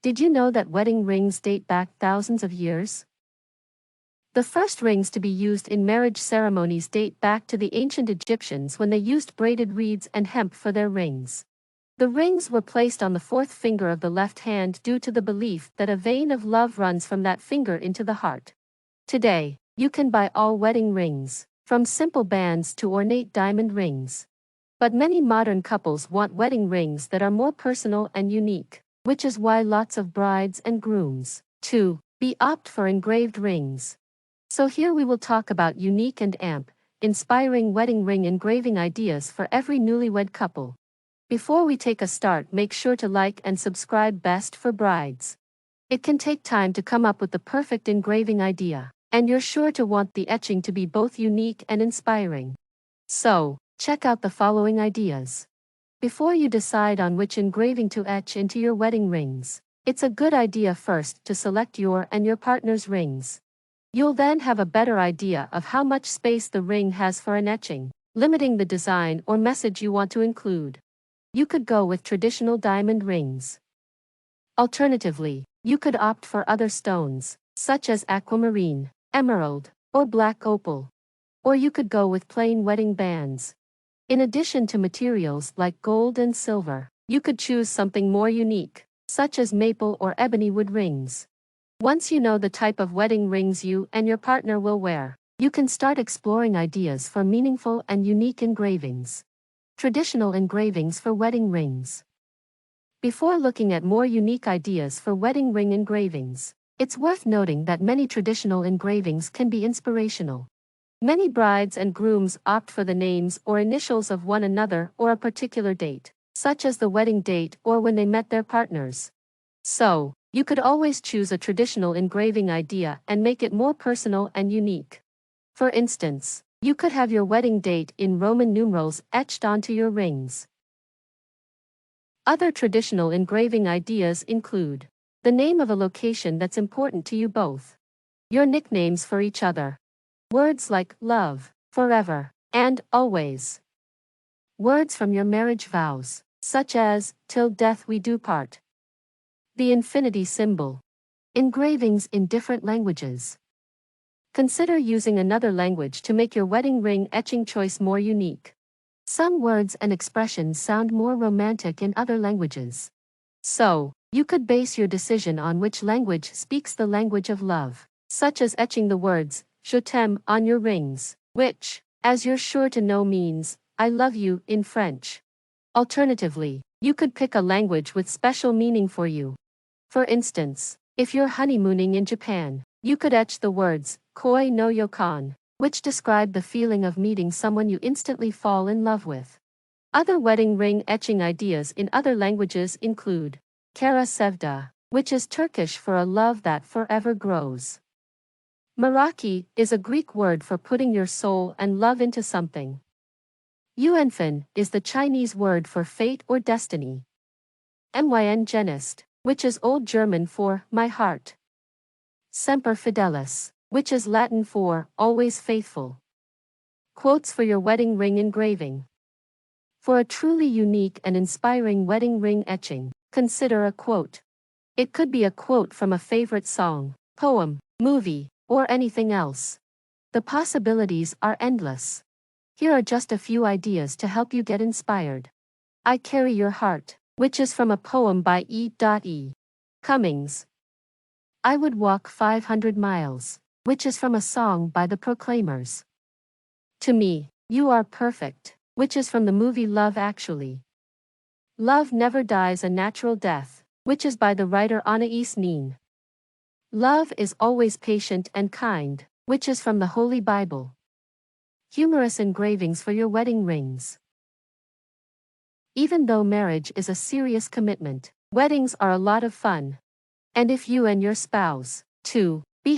Did you know that wedding rings date back thousands of years? The first rings to be used in marriage ceremonies date back to the ancient Egyptians when they used braided reeds and hemp for their rings. The rings were placed on the fourth finger of the left hand due to the belief that a vein of love runs from that finger into the heart. Today, you can buy all wedding rings, from simple bands to ornate diamond rings. But many modern couples want wedding rings that are more personal and unique, which is why lots of brides and grooms-to-be opt for engraved rings. So here we will talk about unique and inspiring wedding ring engraving ideas for every newlywed couple. Before we take a start, make sure to like and subscribe. Best for brides. It can take time to come up with the perfect engraving idea, and you're sure to want the etching to be both unique and inspiring. So, check out the following ideas. Before you decide on which engraving to etch into your wedding rings, it's a good idea first to select your and your partner's rings. You'll then have a better idea of how much space the ring has for an etching, limiting the design or message you want to include. You could go with traditional diamond rings. Alternatively, you could opt for other stones, such as aquamarine, emerald, or black opal. Or you could go with plain wedding bands. In addition to materials like gold and silver, you could choose something more unique, such as maple or ebony wood rings. Once you know the type of wedding rings you and your partner will wear, you can start exploring ideas for meaningful and unique engravings. Traditional engravings for wedding rings. Before looking at more unique ideas for wedding ring engravings, it's worth noting that many traditional engravings can be inspirational. Many brides and grooms opt for the names or initials of one another or a particular date, such as the wedding date or when they met their partners. So, you could always choose a traditional engraving idea and make it more personal and unique. For instance, you could have your wedding date in Roman numerals etched onto your rings. Other traditional engraving ideas include the name of a location that's important to you both, your nicknames for each other, words like love, forever, and always, words from your marriage vows, such as till death we do part, the infinity symbol, engravings in different languages. Consider using another language to make your wedding ring etching choice more unique. Some words and expressions sound more romantic in other languages. So, you could base your decision on which language speaks the language of love, such as etching the words je t'aime on your rings, which, as you're sure to know, means I love you in French. Alternatively, you could pick a language with special meaning for you. For instance, if you're honeymooning in Japan, you could etch the words koi no yokan, which describe the feeling of meeting someone you instantly fall in love with. Other wedding ring etching ideas in other languages include kara sevda, which is Turkish for a love that forever grows. Meraki is a Greek word for putting your soul and love into something. Yuanfen is the Chinese word for fate or destiny. Myn Genist, which is Old German for my heart. Semper Fidelis, which is Latin for always faithful. Quotes for your wedding ring engraving. For a truly unique and inspiring wedding ring etching, consider a quote. It could be a quote from a favorite song, poem, movie, or anything else. The possibilities are endless. Here are just a few ideas to help you get inspired. I Carry Your Heart, which is from a poem by E. Cummings. I Would Walk 500 Miles, which is from a song by The Proclaimers. To Me, You Are Perfect, which is from the movie Love Actually. Love Never Dies a Natural Death, which is by the writer Anais Nin. Love is Always Patient and Kind, which is from the Holy Bible. Humorous engravings for your wedding rings. Even though marriage is a serious commitment, weddings are a lot of fun. And if you and your spouse,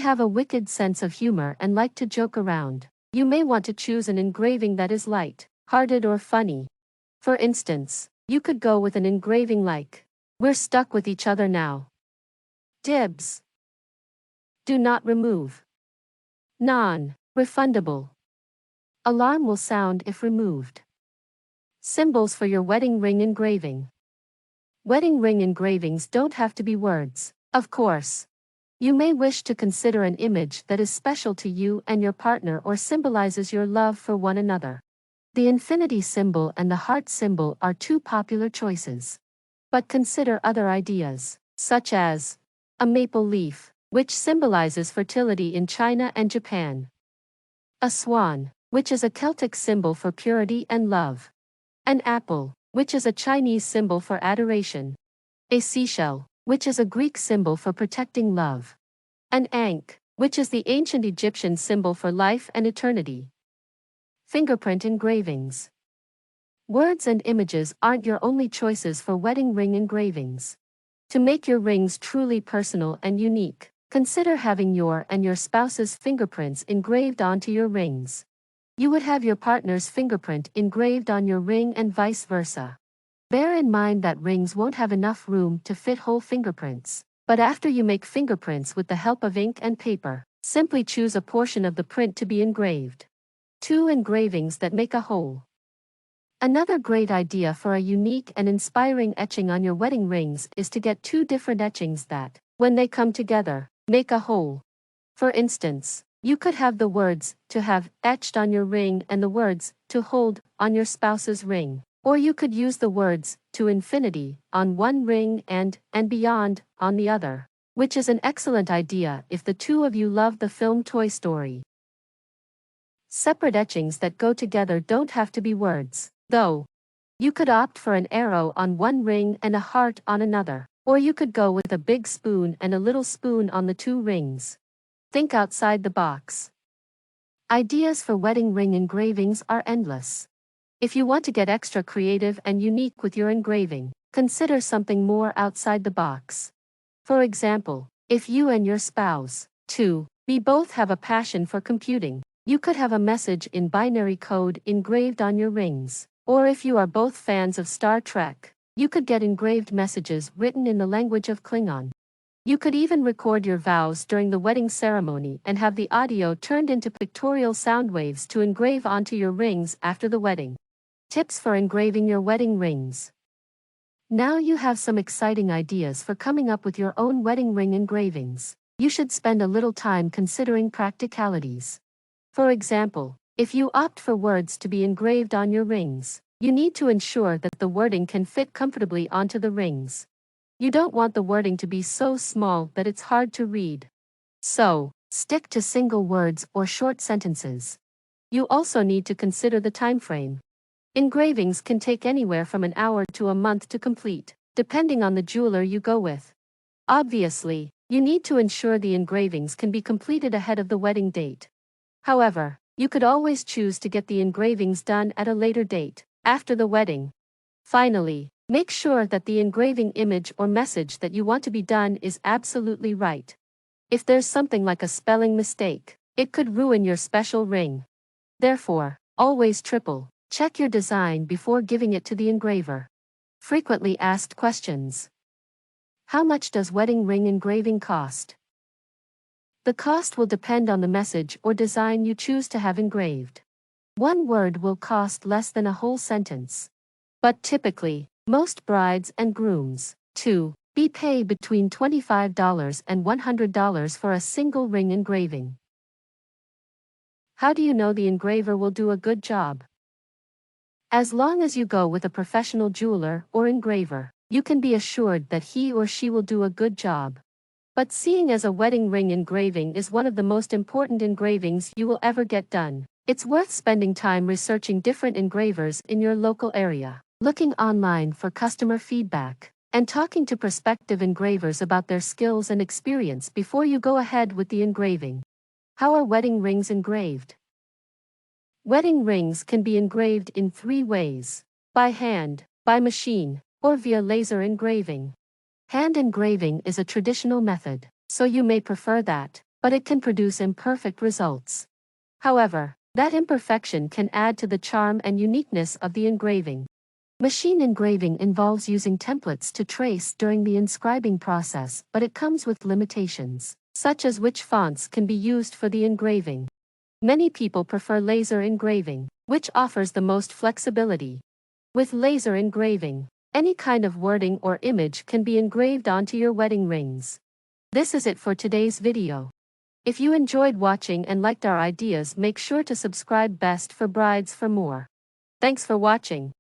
have a wicked sense of humor and like to joke around, you may want to choose an engraving that is light-hearted or funny. For instance, you could go with an engraving like, We're stuck with each other now. Dibs. Do not remove. Non-refundable. Alarm will sound if removed. Symbols for your wedding ring engraving. Wedding ring engravings don't have to be words, of course. You may wish to consider an image that is special to you and your partner or symbolizes your love for one another. The infinity symbol and the heart symbol are two popular choices. But consider other ideas, such as a maple leaf, which symbolizes fertility in China and Japan. A swan, which is a Celtic symbol for purity and love. An apple, which is a Chinese symbol for adoration. A seashell, which is a Greek symbol for protecting love. An ankh, which is the ancient Egyptian symbol for life and eternity. Fingerprint engravings. Words and images aren't your only choices for wedding ring engravings. To make your rings truly personal and unique, consider having your and your spouse's fingerprints engraved onto your rings. You would have your partner's fingerprint engraved on your ring and vice versa. Bear in mind that rings won't have enough room to fit whole fingerprints, but after you make fingerprints with the help of ink and paper, simply choose a portion of the print to be engraved. 2 engravings that make a whole. Another great idea for a unique and inspiring etching on your wedding rings is to get 2 different etchings that, when they come together, make a whole. For instance, you could have the words "to have" etched on your ring and the words "to hold" on your spouse's ring. Or you could use the words "to infinity" on one ring and beyond on the other, which is an excellent idea if the two of you love the film Toy Story. Separate etchings that go together don't have to be words, though. You could opt for an arrow on one ring and a heart on another, or you could go with a big spoon and a little spoon on the 2 rings. Think outside the box. Ideas for wedding ring engravings are endless. If you want to get extra creative and unique with your engraving, consider something more outside the box. For example, if you and your spouse, 2B, both have a passion for computing, you could have a message in binary code engraved on your rings. Or if you are both fans of Star Trek, you could get engraved messages written in the language of Klingon. You could even record your vows during the wedding ceremony and have the audio turned into pictorial sound waves to engrave onto your rings after the wedding. Tips for engraving your wedding rings. Now you have some exciting ideas for coming up with your own wedding ring engravings. You should spend a little time considering practicalities. For example, if you opt for words to be engraved on your rings, you need to ensure that the wording can fit comfortably onto the rings. You don't want the wording to be so small that it's hard to read. So, stick to single words or short sentences. You also need to consider the time frame. Engravings can take anywhere from an hour to a month to complete, depending on the jeweler you go with. Obviously, you need to ensure the engravings can be completed ahead of the wedding date. However, you could always choose to get the engravings done at a later date, after the wedding. Finally, make sure that the engraving image or message that you want to be done is absolutely right. If there's something like a spelling mistake, it could ruin your special ring. Therefore, always triple check your design before giving it to the engraver. Frequently asked questions. How much does wedding ring engraving cost? The cost will depend on the message or design you choose to have engraved. One word will cost less than a whole sentence. But typically, most brides and grooms, 2B, pay between $25 and $100 for a single ring engraving. How do you know the engraver will do a good job? As long as you go with a professional jeweler or engraver, you can be assured that he or she will do a good job. But seeing as a wedding ring engraving is one of the most important engravings you will ever get done, it's worth spending time researching different engravers in your local area, looking online for customer feedback, and talking to prospective engravers about their skills and experience before you go ahead with the engraving. How are wedding rings engraved? Wedding rings can be engraved in 3 ways: by hand, by machine, or via laser engraving. Hand engraving is a traditional method, so you may prefer that, but it can produce imperfect results. However, that imperfection can add to the charm and uniqueness of the engraving. Machine engraving involves using templates to trace during the inscribing process, but it comes with limitations, such as which fonts can be used for the engraving. Many people prefer laser engraving, which offers the most flexibility. With laser engraving, Any kind of wording or image can be engraved onto your wedding rings. This is it for today's video. If you enjoyed watching and liked our ideas, make sure to subscribe. Best for brides for more. Thanks for watching.